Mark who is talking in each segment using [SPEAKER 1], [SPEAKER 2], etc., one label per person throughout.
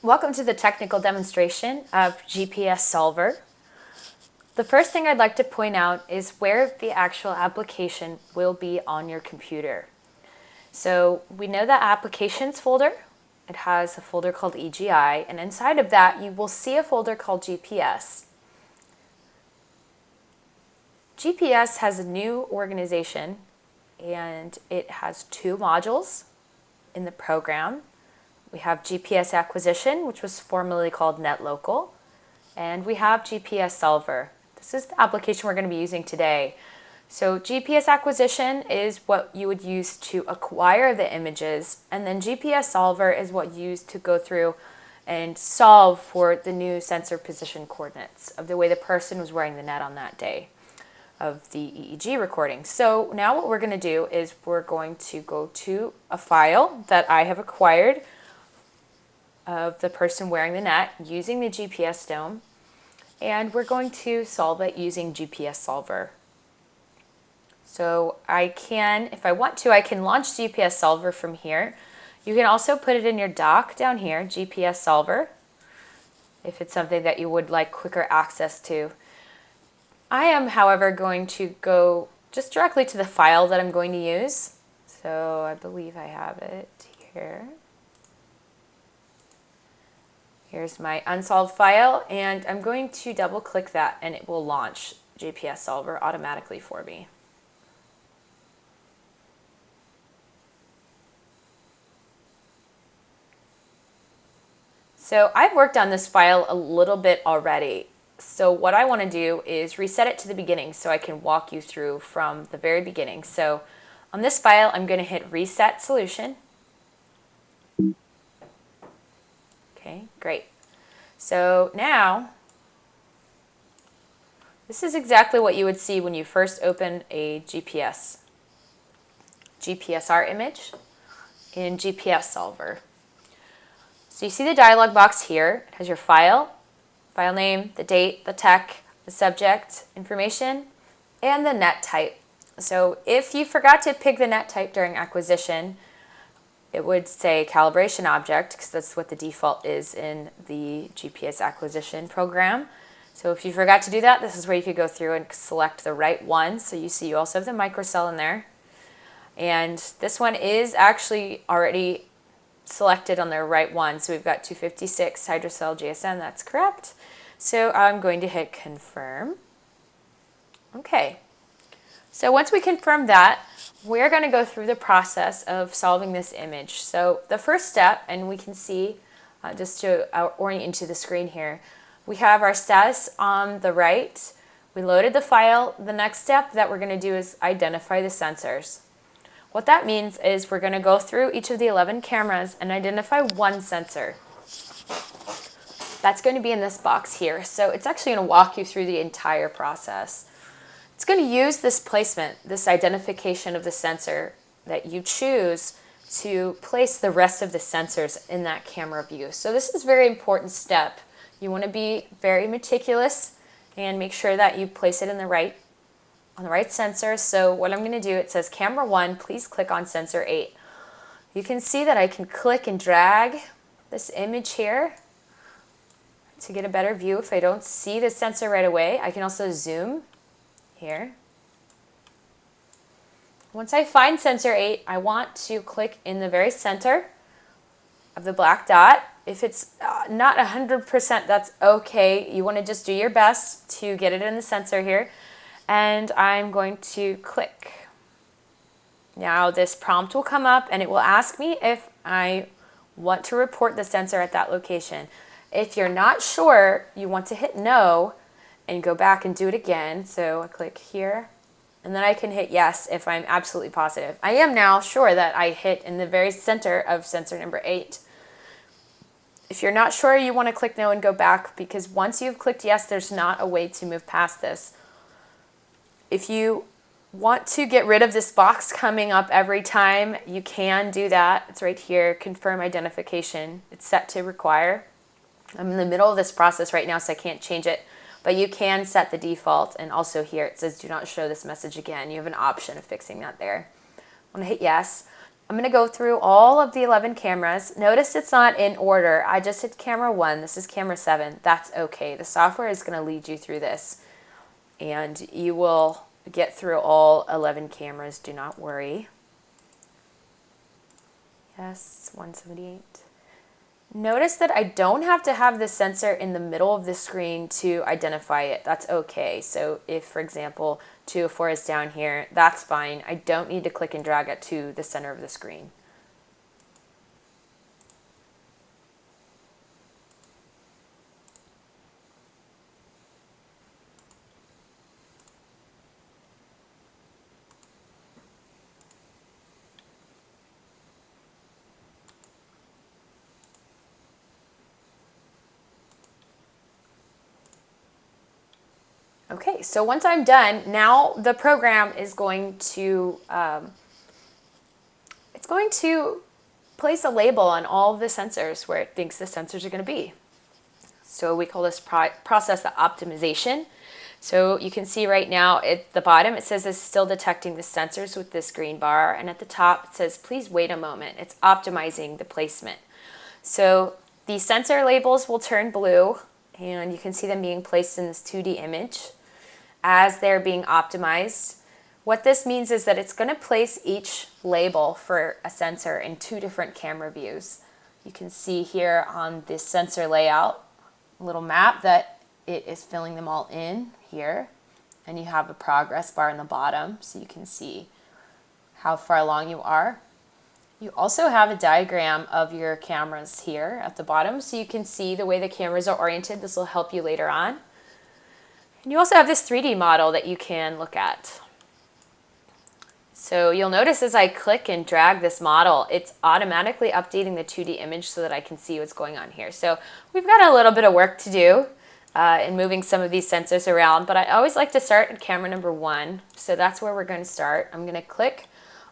[SPEAKER 1] Welcome to the technical demonstration of GPS Solver. The first thing I'd like to point out is where the actual application will be on your computer. So we know the applications folder. It has a folder called EGI, and inside of that you will see a folder called GPS. GPS has a new organization and it has two modules in the program. We have GPS Acquisition, which was formerly called NetLocal, and we have GPS Solver. This is the application we're going to be using today. So GPS Acquisition is what you would use to acquire the images, and then GPS Solver is what you use to go through and solve for the new sensor position coordinates of the way the person was wearing the net on that day of the EEG recording. So now what we're going to do is we're going to go to a file that I have acquired of the person wearing the net using the GPS dome, and we're going to solve it using GPS Solver. So I can, if I want to, I can launch GPS Solver from here. You can also put it in your dock down here, GPS Solver, if it's something that you would like quicker access to. I am, however, going to go just directly to the file that I'm going to use. So I believe I have it here. Here's my unsolved file, and I'm going to double click that and it will launch GPS Solver automatically for me. So I've worked on this file a little bit already. So what I want to do is reset it to the beginning so I can walk you through from the very beginning. So on this file, I'm going to hit Reset Solution. Okay, great. So now, this is exactly what you would see when you first open a GPSR image in GPS Solver. So you see the dialog box here. It has your file name, the date, the tech, the subject information, and the net type. So if you forgot to pick the net type during acquisition, it would say calibration object, because that's what the default is in the GPS acquisition program. So if you forgot to do that, this is where you could go through and select the right one. So you see you also have the microcell in there. And this one is actually already selected on the right one. So we've got 256 hydrocell GSM, that's correct. So I'm going to hit confirm. Okay. So once we confirm that, we're going to go through the process of solving this image. So the first step, and we can see, just to orient into the screen here, we have our status on the right. We loaded the file. The next step that we're going to do is identify the sensors. What that means is we're going to go through each of the 11 cameras and identify one sensor. That's going to be in this box here. So it's actually going to walk you through the entire process. It's going to use this placement, this identification of the sensor that you choose to place the rest of the sensors in that camera view. So this is a very important step. You want to be very meticulous and make sure that you place it in on the right sensor. So what I'm going to do, it says camera 1, please click on sensor 8. You can see that I can click and drag this image here to get a better view. If I don't see the sensor right away, I can also zoom here. Once I find sensor 8, I want to click in the very center of the black dot. If it's not 100%, that's okay. You want to just do your best to get it in the sensor here. And I'm going to click. Now this prompt will come up and it will ask me if I want to report the sensor at that location. If you're not sure, you want to hit no and go back and do it again. So I click here, and then I can hit yes if I'm absolutely positive. I am now sure that I hit in the very center of sensor number 8. If you're not sure, you want to click no and go back, because once you've clicked yes, there's not a way to move past this. If you want to get rid of this box coming up every time, you can do that. It's right here, confirm identification. It's set to require. I'm in the middle of this process right now, so I can't change it. But you can set the default, and also here it says do not show this message again. You have an option of fixing that there. I'm going to hit yes. I'm going to go through all of the 11 cameras. Notice it's not in order. I just hit camera 1. This is camera 7. That's okay. The software is going to lead you through this, and you will get through all 11 cameras. Do not worry. Yes, 178. Notice that I don't have to have the sensor in the middle of the screen to identify it. That's okay. So if, for example, 204 is down here, that's fine. I don't need to click and drag it to the center of the screen. Okay, so once I'm done, now the program is going to place a label on all of the sensors where it thinks the sensors are going to be. So we call this process the optimization. So you can see right now at the bottom it says it's still detecting the sensors with this green bar, and at the top it says please wait a moment. It's optimizing the placement. So the sensor labels will turn blue, and you can see them being placed in this 2D image as they're being optimized. What this means is that it's going to place each label for a sensor in 2 different camera views. You can see here on this sensor layout, a little map that it is filling them all in here, and you have a progress bar in the bottom so you can see how far along you are. You also have a diagram of your cameras here at the bottom so you can see the way the cameras are oriented. This will help you later on. And you also have this 3D model that you can look at. So you'll notice as I click and drag this model, it's automatically updating the 2D image so that I can see what's going on here. So we've got a little bit of work to do in moving some of these sensors around, but I always like to start at camera number 1. So that's where we're going to start. I'm going to click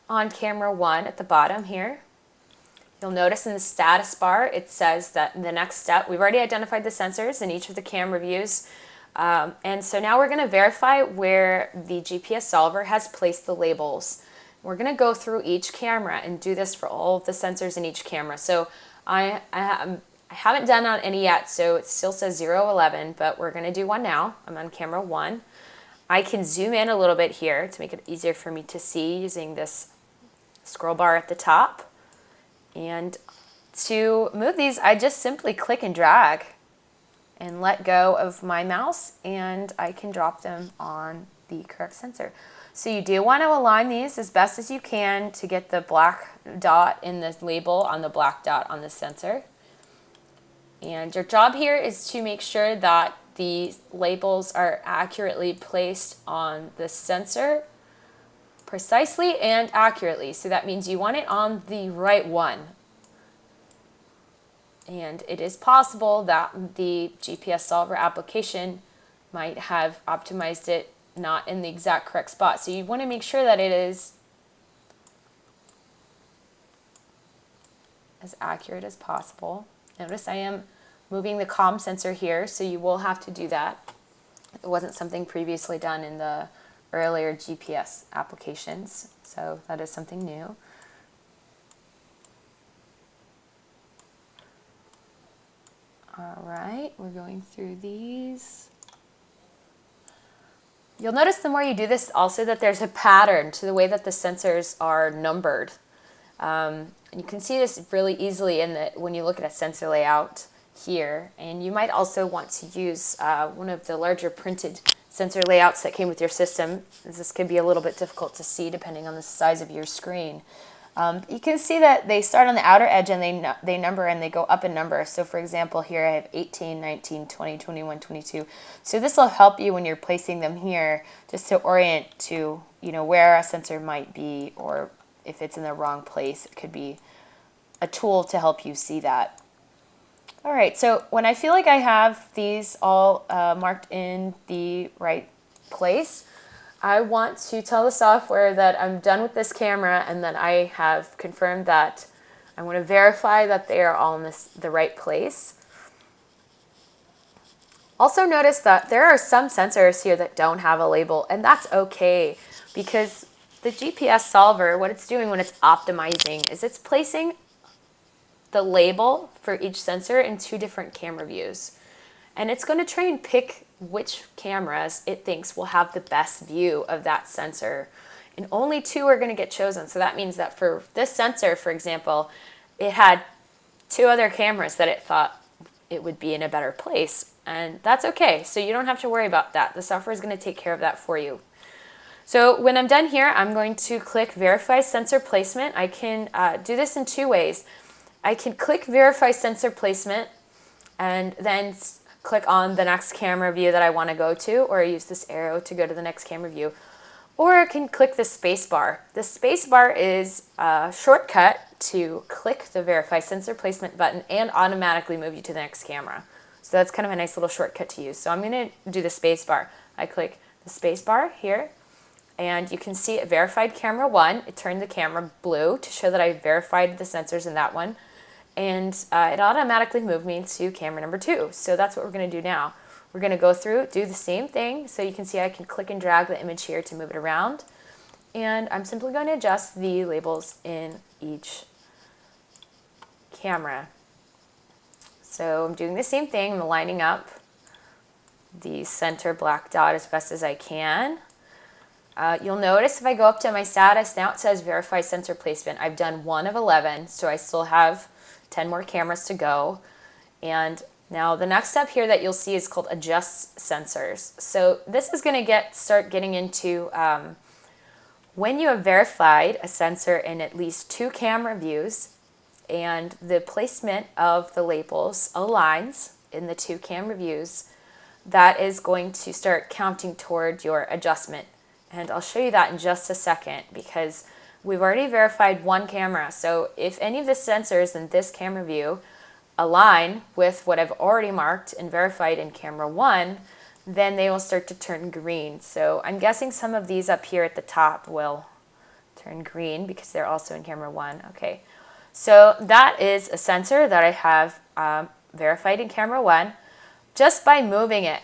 [SPEAKER 1] on camera 1 at the bottom here. You'll notice in the status bar, it says that the next step, we've already identified the sensors in each of the camera views. And so now we're going to verify where the GPS solver has placed the labels. We're going to go through each camera and do this for all of the sensors in each camera. So I haven't done on any yet, so it still says 011, but we're going to do one now. I'm on camera 1. I can zoom in a little bit here to make it easier for me to see using this scroll bar at the top. And to move these, I just simply click and drag and let go of my mouse, and I can drop them on the correct sensor. So you do want to align these as best as you can to get the black dot in this label on the black dot on the sensor. And your job here is to make sure that the labels are accurately placed on the sensor precisely and accurately. So that means you want it on the right one. And it is possible that the GPS solver application might have optimized it not in the exact correct spot. So you want to make sure that it is as accurate as possible. Notice I am moving the comm sensor here, so you will have to do that. It wasn't something previously done in the earlier GPS applications, so that is something new. All right, we're going through these. You'll notice the more you do this also that there's a pattern to the way that the sensors are numbered. You can see this really easily when you look at a sensor layout here. And you might also want to use one of the larger printed sensor layouts that came with your system, as this can be a little bit difficult to see depending on the size of your screen. You can see that they start on the outer edge and they number and they go up in number. So for example, here I have 18, 19, 20, 21, 22. So this will help you when you're placing them here just to orient to, where a sensor might be, or if it's in the wrong place, it could be a tool to help you see that. All right, so when I feel like I have these all marked in the right place, I want to tell the software that I'm done with this camera and that I have confirmed that I want to verify that they are all in the right place. Also notice that there are some sensors here that don't have a label, and that's okay, because the GPS solver, what it's doing when it's optimizing is it's placing the label for each sensor in two different camera views. And it's going to try and pick which cameras it thinks will have the best view of that sensor. And only two are going to get chosen. So that means that for this sensor, for example, it had two other cameras that it thought it would be in a better place. And that's okay. So you don't have to worry about that. The software is going to take care of that for you. So when I'm done here, I'm going to click Verify Sensor Placement. I can do this in two ways. I can click Verify Sensor Placement and then click on the next camera view that I want to go to, or use this arrow to go to the next camera view. Or I can click the space bar. The space bar is a shortcut to click the Verify Sensor Placement button and automatically move you to the next camera. So that's kind of a nice little shortcut to use. So I'm going to do the space bar. I click the space bar here, and you can see it verified camera 1. It turned the camera blue to show that I verified the sensors in that one. And it automatically moved me to camera number 2. So that's what we're going to do now. We're going to go through, do the same thing. So you can see I can click and drag the image here to move it around. And I'm simply going to adjust the labels in each camera. So I'm doing the same thing. I'm lining up the center black dot as best as I can. You'll notice if I go up to my status, now it says Verify Sensor Placement. I've done 1 of 11, so I still have 10 more cameras to go. And now the next step here that you'll see is called Adjust Sensors. So this is going to start getting into when you have verified a sensor in at least 2 camera views and the placement of the labels aligns in the 2 camera views, that is going to start counting toward your adjustment. And I'll show you that in just a second, because we've already verified 1 camera. So if any of the sensors in this camera view align with what I've already marked and verified in camera 1, then they will start to turn green. So I'm guessing some of these up here at the top will turn green because they're also in camera 1. Okay, so that is a sensor that I have verified in camera 1. Just by moving it,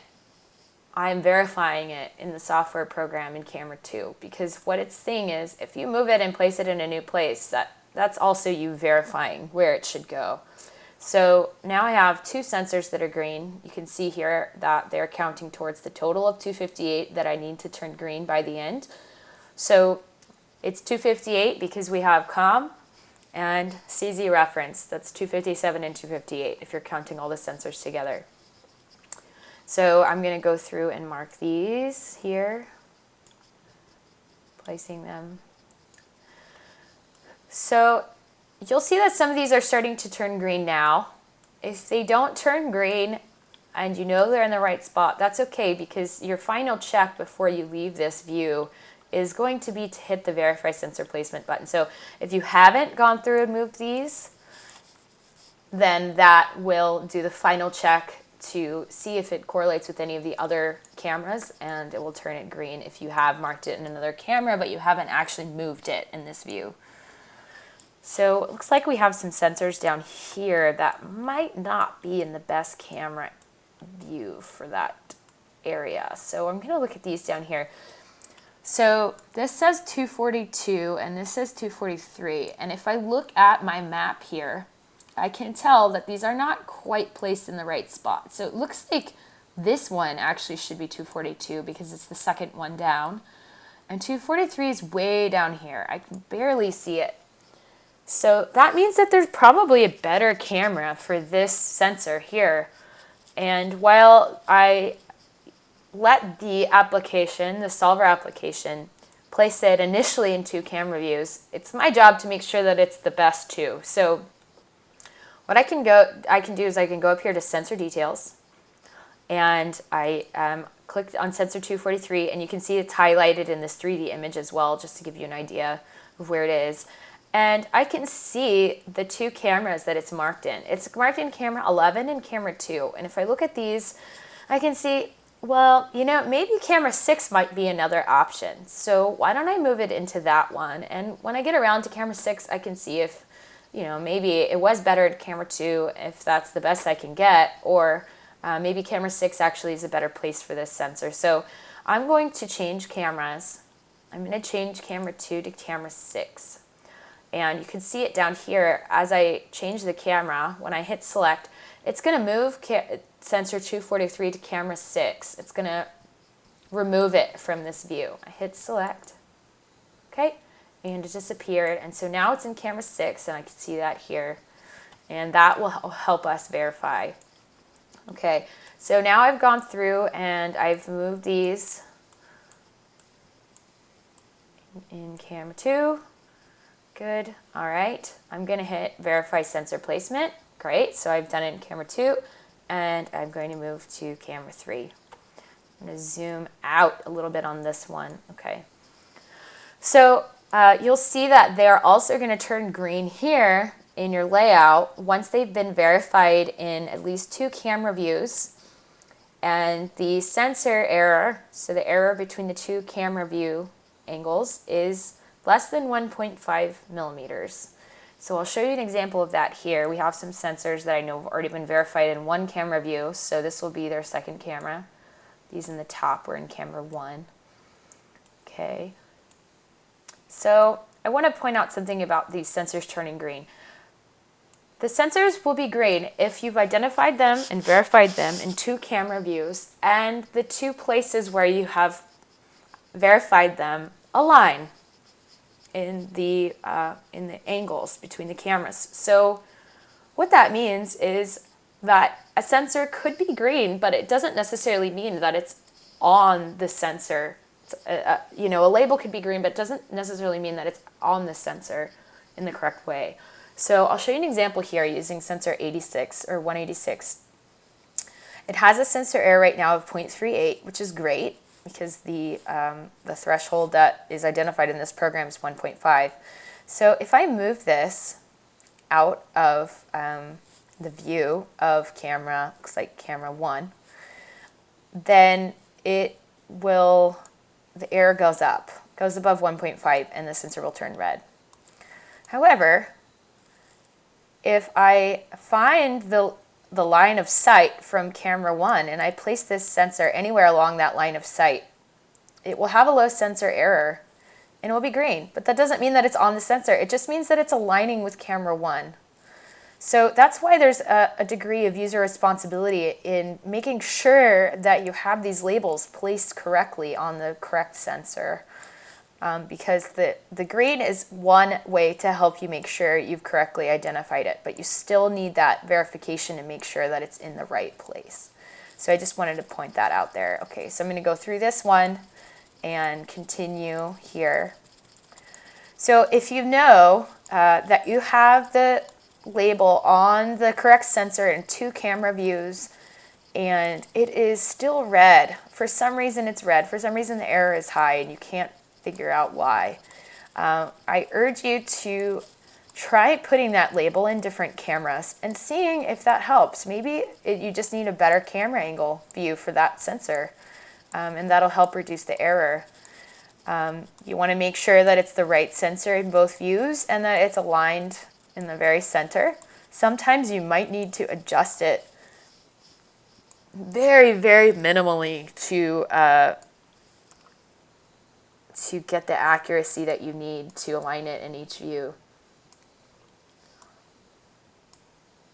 [SPEAKER 1] I'm verifying it in the software program in camera 2, because what it's saying is if you move it and place it in a new place, that's also you verifying where it should go. So now I have 2 sensors that are green. You can see here that they're counting towards the total of 258 that I need to turn green by the end. So it's 258 because we have COM and CZ reference. That's 257 and 258 if you're counting all the sensors together. So I'm going to go through and mark these here, placing them. So you'll see that some of these are starting to turn green now. If they don't turn green and you know they're in the right spot, that's okay, because your final check before you leave this view is going to be to hit the Verify Sensor Placement button. So if you haven't gone through and moved these, then that will do the final check to see if it correlates with any of the other cameras, and it will turn it green if you have marked it in another camera but you haven't actually moved it in this view. So it looks like we have some sensors down here that might not be in the best camera view for that area. So I'm going to look at these down here. So this says 242 and this says 243, and if I look at my map here, I can tell that these are not quite placed in the right spot. So it looks like this one actually should be 242 because it's the second one down. And 243 is way down here. I can barely see it. So that means that there's probably a better camera for this sensor here. And while I let the application, the solver application, place it initially in 2 camera views, it's my job to make sure that it's the best 2. So what I can do is I can go up here to Sensor Details, and I clicked on Sensor 243, and you can see it's highlighted in this 3D image as well, just to give you an idea of where it is. And I can see the 2 cameras that it's marked in. It's marked in camera 11 and camera 2. And if I look at these, I can see, well, you know, maybe camera 6 might be another option. So why don't I move it into that one? And when I get around to camera 6, I can see if, you know, maybe it was better at camera 2 if that's the best I can get, or maybe camera 6 actually is a better place for this sensor. So I'm going to change cameras, I'm going to change camera 2 to camera 6. And you can see it down here as I change the camera. When I hit select, it's going to move sensor 243 to camera 6. It's going to remove it from this view. I hit select, okay, and it disappeared. And so now it's in camera 6, and I can see that here. And that will help us verify. Okay, so now I've gone through and I've moved these in camera 2. Good. All right. I'm going to hit verify sensor placement. Great. So I've done it in camera 2, and I'm going to move to camera 3. I'm going to zoom out a little bit on this one. Okay. So you'll see that they're also going to turn green here in your layout once they've been verified in at least 2 camera views. And the sensor error, so the error between the 2 camera view angles, is less than 1.5 millimeters. So I'll show you an example of that here. We have some sensors that I know have already been verified in 1 camera view, so this will be their second camera. These in the top were in camera 1. Okay. So I want to point out something about these sensors turning green. The sensors will be green if you've identified them and verified them in 2 camera views, and the 2 places where you have verified them align in the angles between the cameras. So what that means is that a sensor could be green, but it doesn't necessarily mean that it's on the sensor. A label could be green, but it doesn't necessarily mean that it's on the sensor in the correct way. So I'll show you an example here using sensor 86 or 186. It has a sensor error right now of 0.38, which is great, because the threshold that is identified in this program is 1.5. So if I move this out of the view of camera, looks like camera 1, then the error goes up, goes above 1.5, and the sensor will turn red. However, if I find the line of sight from camera 1 and I place this sensor anywhere along that line of sight, it will have a low sensor error and it will be green. But that doesn't mean that it's on the sensor. It just means that it's aligning with camera 1. So that's why there's a degree of user responsibility in making sure that you have these labels placed correctly on the correct sensor. Because the green is one way to help you make sure you've correctly identified it, but you still need that verification to make sure that it's in the right place. So I just wanted to point that out there. Okay, so I'm going to go through this one and continue here. So if you know that you have the label on the correct sensor in 2 camera views and it is still red, for some reason it's red, for some reason the error is high and you can't figure out why, I urge you to try putting that label in different cameras and seeing if that helps. Maybe you just need a better camera angle view for that sensor, and that'll help reduce the error. You want to make sure that it's the right sensor in both views and that it's aligned in the very center. Sometimes you might need to adjust it very, very minimally to get the accuracy that you need to align it in each view.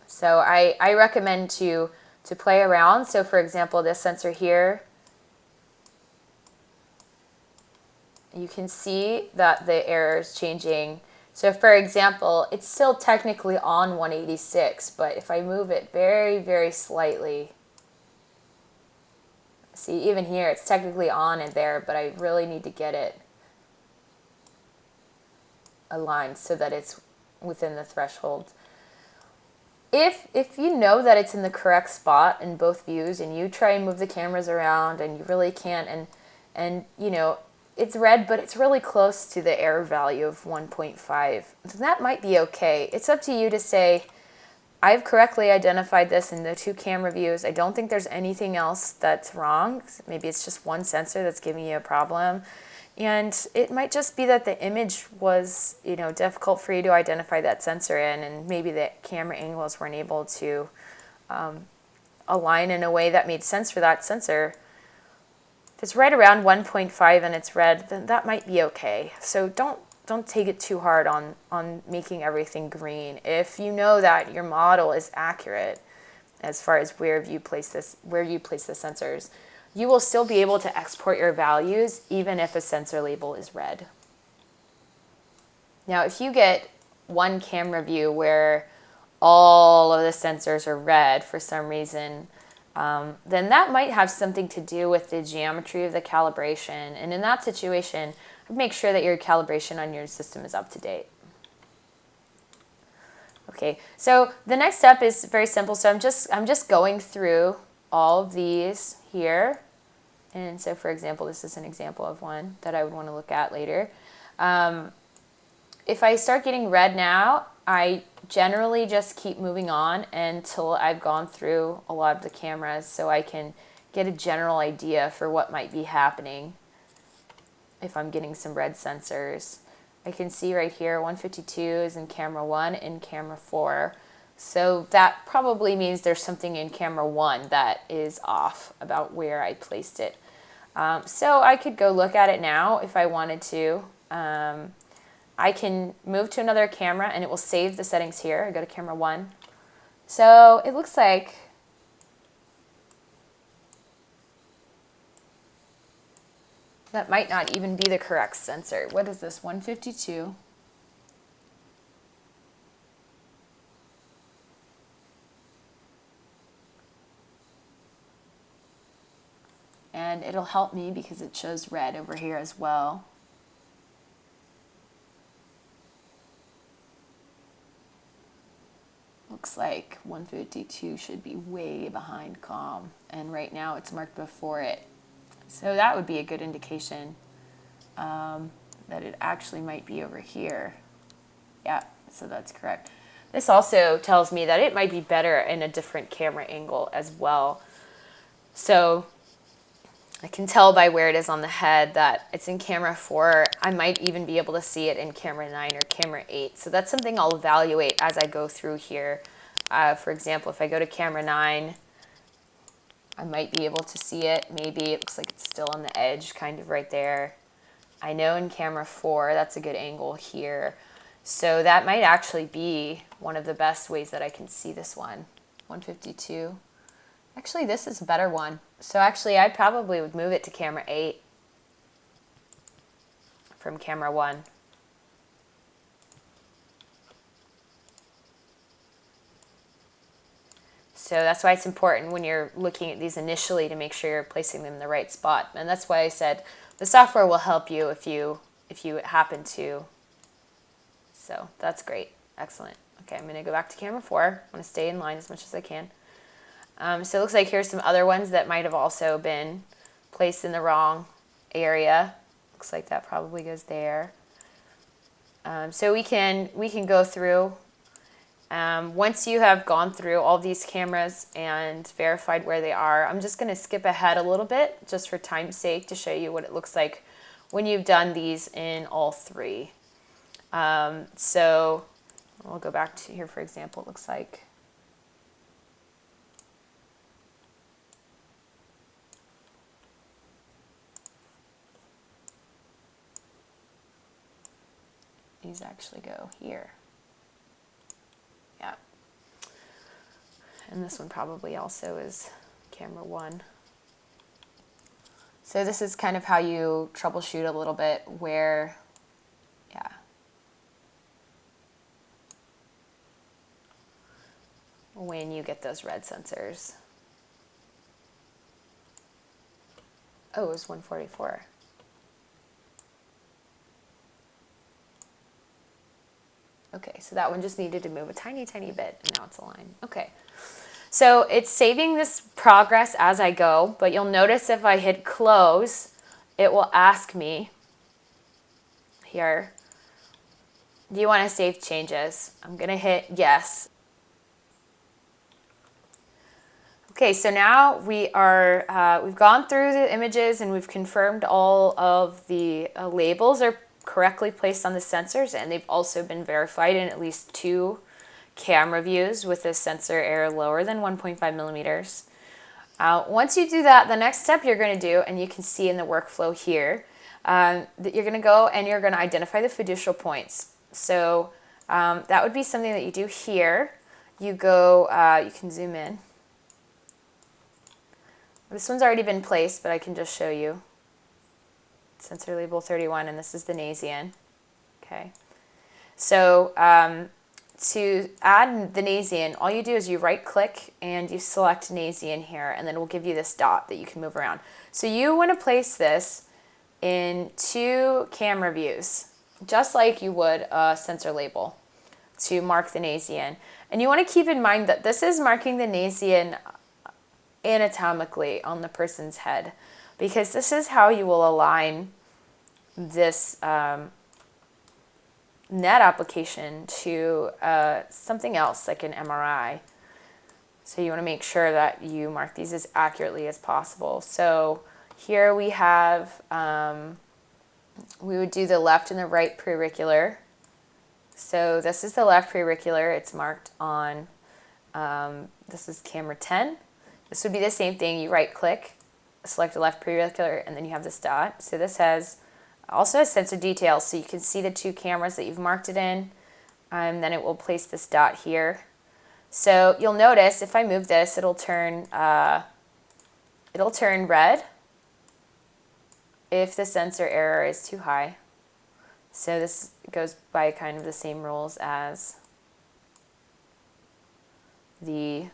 [SPEAKER 1] So I recommend to play around. So for example, this sensor here, you can see that the error is changing. So for example, it's still technically on 186, but if I move it very, very slightly, see, even here, it's technically on in there, but I really need to get it aligned so that it's within the threshold. If you know that it's in the correct spot in both views and you try and move the cameras around and you really can't, and you know, it's red, but it's really close to the error value of 1.5, so that might be okay. It's up to you to say, I've correctly identified this in the 2 camera views. I don't think there's anything else that's wrong. Maybe it's just one sensor that's giving you a problem. And it might just be that the image was, you know, difficult for you to identify that sensor in, and maybe the camera angles weren't able to align in a way that made sense for that sensor. If it's right around 1.5 and it's red, then that might be okay. So don't take it too hard on making everything green. If you know that your model is accurate as far as where you place the sensors, you will still be able to export your values even if a sensor label is red. Now, if you get one camera view where all of the sensors are red for some reason, then that might have something to do with the geometry of the calibration. And in that situation, make sure that your calibration on your system is up to date. Okay, so the next step is very simple. So I'm just going through all of these here. And so, for example, this is an example of one that I would want to look at later. If I start getting red now, I generally just keep moving on until I've gone through a lot of the cameras so I can get a general idea for what might be happening if I'm getting some red sensors. I can see right here 152 is in camera 1 and camera 4. So that probably means there's something in camera 1 that is off about where I placed it. So I could go look at it now if I wanted to. I can move to another camera and it will save the settings here. I go to camera 1. So it looks like that might not even be the correct sensor. What is this, 152? And it'll help me because it shows red over here as well. Looks like 152 should be way behind COM, and right now it's marked before it. So that would be a good indication that it actually might be over here. Yeah, so that's correct. This also tells me that it might be better in a different camera angle as well. So I can tell by where it is on the head that it's in camera 4. I might even be able to see it in camera 9 or camera 8. So that's something I'll evaluate as I go through here. For example, if I go to camera 9, I might be able to see it. Maybe it looks like it's still on the edge, kind of right there. I know in camera 4, that's a good angle here. So that might actually be one of the best ways that I can see this one. 152. Actually, this is a better one. So actually, I probably would move it to camera 8 from camera 1. So that's why it's important when you're looking at these initially to make sure you're placing them in the right spot. And that's why I said the software will help you if you happen to. So that's great. Excellent. Okay, I'm going to go back to camera 4. I want to stay in line as much as I can. So it looks like here's some other ones that might have also been placed in the wrong area. Looks like that probably goes there. So we can go through. Once you have gone through all these cameras and verified where they are, I'm just going to skip ahead a little bit just for time's sake to show you what it looks like when you've done these in all 3. So we'll go back to here, for example. It looks like these actually go here. Yeah. And this one probably also is camera 1. So this is kind of how you troubleshoot a little bit where, yeah. When you get those red sensors. Oh, it was 144. Okay, so that one just needed to move a tiny, tiny bit, and now it's aligned. Okay, so it's saving this progress as I go, but you'll notice if I hit close, it will ask me here, do you want to save changes? I'm going to hit yes. Okay, so now we've gone through the images and we've confirmed all of the labels are correctly placed on the sensors, and they've also been verified in at least 2 camera views with a sensor error lower than 1.5 millimeters. Once you do that, the next step you're going to do, and you can see in the workflow here, that you're going to go and you're going to identify the fiducial points. So that would be something that you do here. You go, you can zoom in. This one's already been placed, but I can just show you. Sensor label 31, and this is the Nasian. Okay. So to add the Nasian, all you do is you right click and you select Nasian here, and then it will give you this dot that you can move around. So you want to place this in 2 camera views, just like you would a sensor label, to mark the Nasian. And you want to keep in mind that this is marking the Nasian anatomically on the person's head, because this is how you will align this net application to something else like an MRI. So you want to make sure that you mark these as accurately as possible. So here we have, we would do the left and the right preauricular. So this is the left preauricular. It's marked on, this is camera 10. This would be the same thing. You right click, select the left preauricular, and then you have this dot. So this also has sensor details, so you can see the 2 cameras that you've marked it in. And then it will place this dot here. So you'll notice if I move this, it'll turn red if the sensor error is too high. So this goes by kind of the same rules as the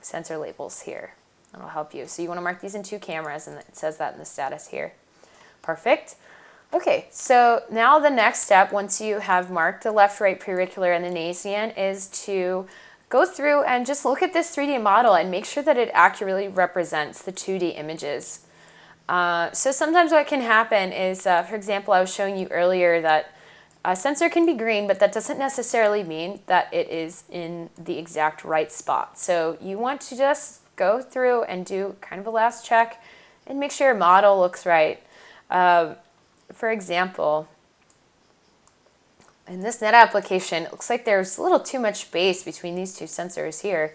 [SPEAKER 1] sensor labels here. That'll help you. So you want to mark these in 2 cameras, and it says that in the status here. Perfect. Okay, so now the next step, once you have marked the left-right preauricular and the Nasian, is to go through and just look at this 3D model and make sure that it accurately represents the 2D images. So sometimes what can happen is, for example, I was showing you earlier that a sensor can be green, but that doesn't necessarily mean that it is in the exact right spot. So you want to just go through and do kind of a last check and make sure your model looks right. For example, in this net application, it looks like there's a little too much space between these 2 sensors here.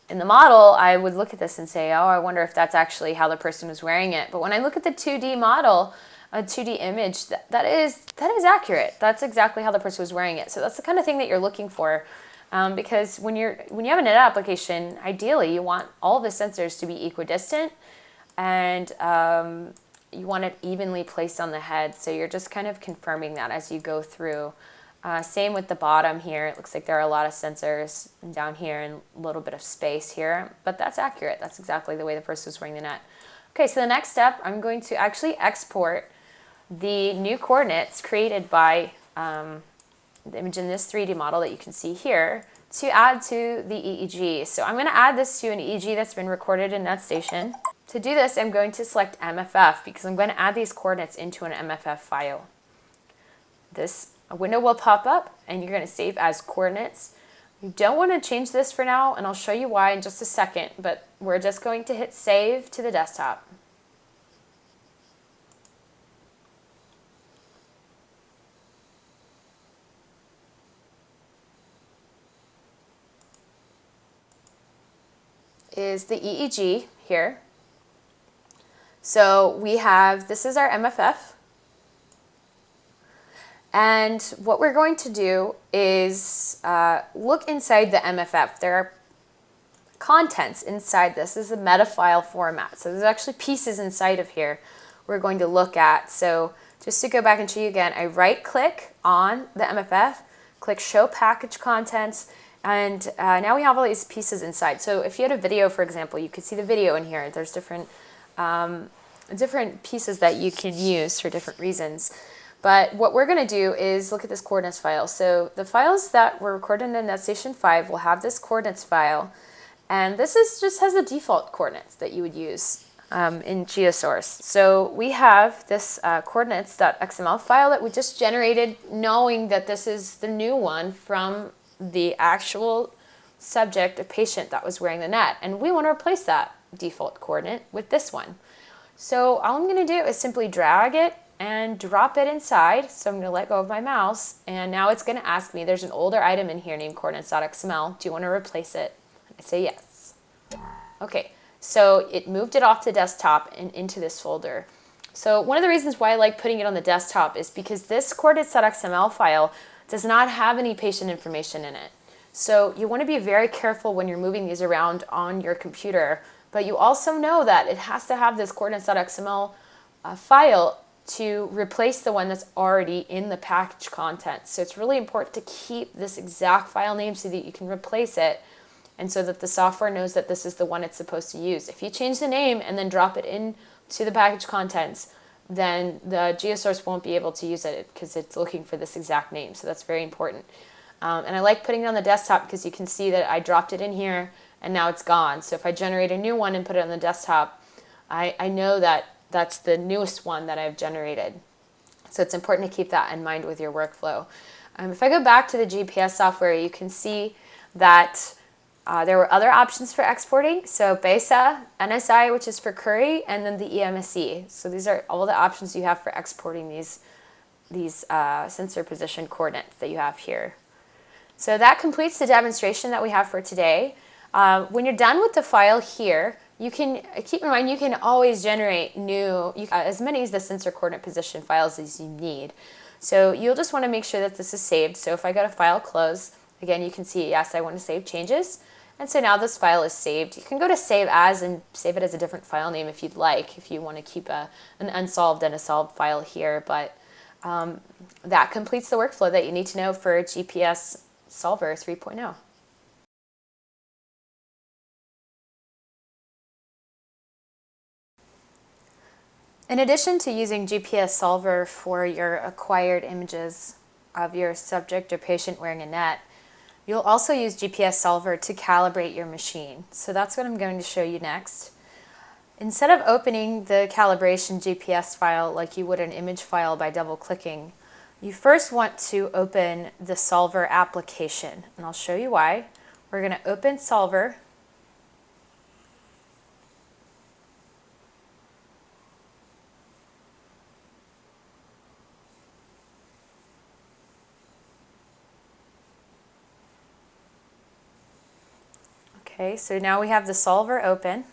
[SPEAKER 1] In the model, I would look at this and say, oh, I wonder if that's actually how the person was wearing it. But when I look at the 2D model, a 2D image, that is accurate. That's exactly how the person was wearing it. So that's the kind of thing that you're looking for. Because when you have a net application, ideally you want all the sensors to be equidistant, and you want it evenly placed on the head. So you're just kind of confirming that as you go through. Same with the bottom here. It looks like there are a lot of sensors down here and a little bit of space here, but that's accurate. That's exactly the way the person was wearing the net. Okay, so the next step, I'm going to actually export the new coordinates created by the image in this 3D model that you can see here to add to the EEG. So I'm going to add this to an EEG that's been recorded in NetStation. To do this, I'm going to select MFF because I'm going to add these coordinates into an MFF file. A window will pop up and you're going to save as coordinates. You don't want to change this for now, and I'll show you why in just a second, but we're just going to hit save to the desktop. Is the EEG here. So we have, this is our MFF. And what we're going to do is look inside the MFF. There are contents inside this. This is a meta file format. So there's actually pieces inside of here we're going to look at. So just to go back and show you again, I right click on the MFF, click show package contents, and now we have all these pieces inside. So if you had a video, for example, you could see the video in here. There's different pieces that you can use for different reasons. But what we're going to do is look at this coordinates file. So the files that were recorded in NetStation 5 will have this coordinates file. And this just has the default coordinates that you would use in GeoSource. So we have this coordinates.xml file that we just generated, knowing that this is the new one from the actual subject, a patient that was wearing the net. And we want to replace that default coordinate with this one. So all I'm going to do is simply drag it and drop it inside. So I'm going to let go of my mouse, and now it's going to ask me, there's an older item in here named coordinates.xml. Do you want to replace it? I say yes. Okay, So it moved it off the desktop and into this folder. So one of the reasons why I like putting it on the desktop is because this coordinates.xml file does not have any patient information in it. So you want to be very careful when you're moving these around on your computer, but you also know that it has to have this coordinates.xml file to replace the one that's already in the package content. So it's really important to keep this exact file name so that you can replace it and so that the software knows that this is the one it's supposed to use. If you change the name and then drop it into the package contents, then the GeoSource won't be able to use it because it's looking for this exact name. So that's very important. And I like putting it on the desktop because you can see that I dropped it in here and now it's gone. So if I generate a new one and put it on the desktop, I know that that's the newest one that I've generated. So it's important to keep that in mind with your workflow. If I go back to the GPS software, you can see that there were other options for exporting. So BESA, NSI, which is for query, and then the EMSE. So these are all the options you have for exporting these sensor position coordinates that you have here. So that completes the demonstration that we have for today. When you're done with the file here, you can keep in mind you can always generate new, as many as the sensor coordinate position files as you need. So you'll just want to make sure that this is saved. So if I go to File, Close, again you can see yes, I want to save changes. And so now this file is saved. You can go to Save As and save it as a different file name if you'd like, if you want to keep an unsolved and a solved file here. But that completes the workflow that you need to know for GPS Solver 3.0. In addition to using GPS Solver for your acquired images of your subject or patient wearing a net, you'll also use GPS Solver to calibrate your machine. So that's what I'm going to show you next. Instead of opening the calibration GPS file like you would an image file by double-clicking, you first want to open the Solver application, and I'll show you why. We're going to open Solver. Okay, so now we have the solver open.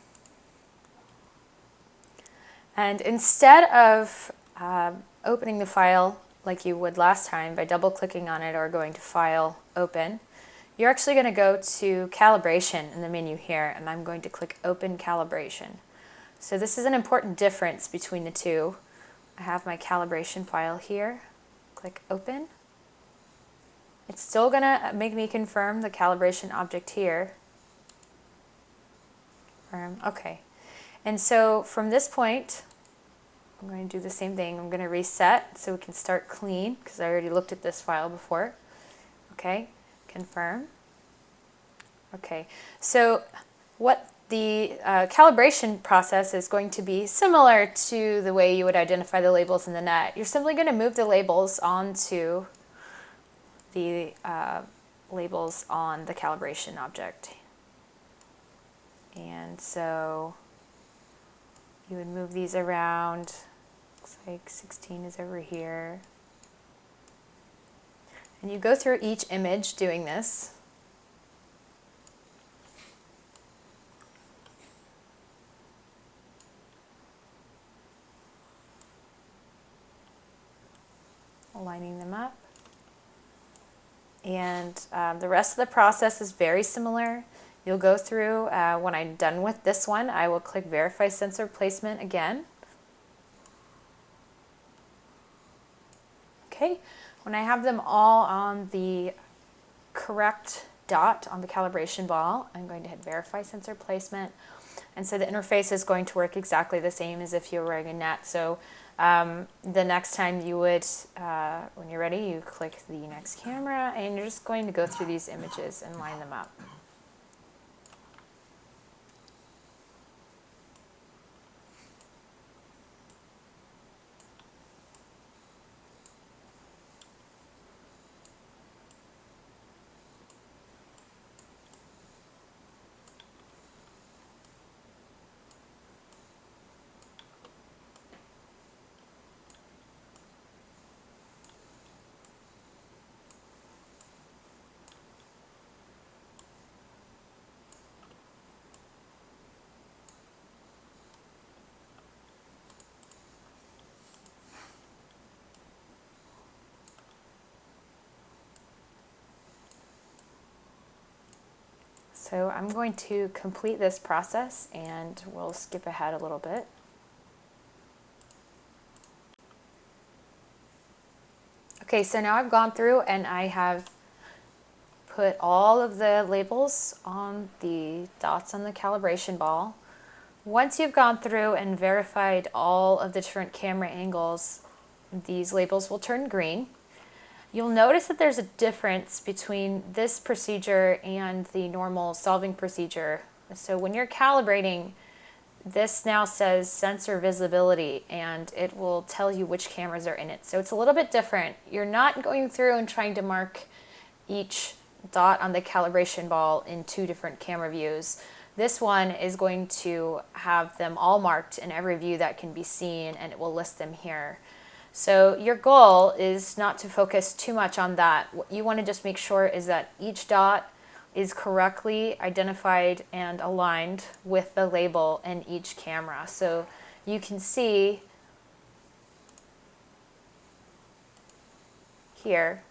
[SPEAKER 1] And instead of opening the file like you would last time by double-clicking on it or going to File, Open, you're actually going to go to Calibration in the menu here, and I'm going to click Open Calibration. So this is an important difference between the two. I have my calibration file here. Click Open. It's still going to make me confirm the calibration object here. Okay, and so from this point, I'm going to do the same thing. I'm going to reset so we can start clean because I already looked at this file before. Okay, confirm. Okay, so what the calibration process is going to be similar to the way you would identify the labels in the net. You're simply going to move the labels onto the labels on the calibration object. And so you would move these around. Looks like 16 is over here. And you go through each image doing this. Lining them up. And the rest of the process is very similar. You'll go through, when I'm done with this one, I will click Verify Sensor Placement again. Okay, when I have them all on the correct dot on the calibration ball, I'm going to hit Verify Sensor Placement. And so the interface is going to work exactly the same as if you were wearing a net. So the next time you would, when you're ready, you click the next camera and you're just going to go through these images and line them up. So I'm going to complete this process and we'll skip ahead a little bit. Okay, so now I've gone through and I have put all of the labels on the dots on the calibration ball. Once you've gone through and verified all of the different camera angles, these labels will turn green. You'll notice that there's a difference between this procedure and the normal solving procedure. So when you're calibrating, this now says sensor visibility and it will tell you which cameras are in it. So it's a little bit different. You're not going through and trying to mark each dot on the calibration ball in two different camera views. This one is going to have them all marked in every view that can be seen, and it will list them here. So your goal is not to focus too much on that. What you want to just make sure is that each dot is correctly identified and aligned with the label in each camera. So you can see here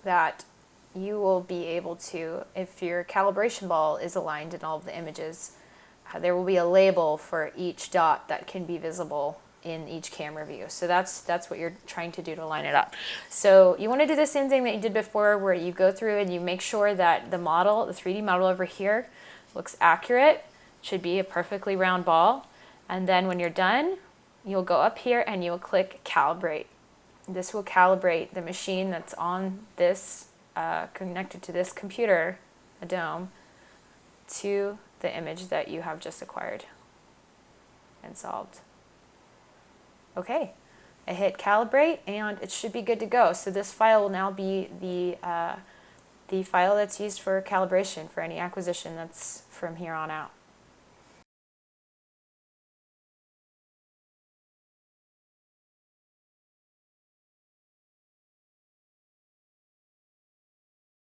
[SPEAKER 1] that you will be able to, if your calibration ball is aligned in all of the images, there will be a label for each dot that can be visible in each camera view. So that's what you're trying to do to line it up. So you want to do the same thing that you did before, where you go through and you make sure that the model, the 3D model over here, looks accurate. It should be a perfectly round ball. And then when you're done, you'll go up here and you'll click calibrate. This will calibrate the machine that's on this connected to this computer, a dome, to the image that you have just acquired and solved. Okay, I hit calibrate and it should be good to go. So this file will now be the file that's used for calibration for any acquisition that's from here on out.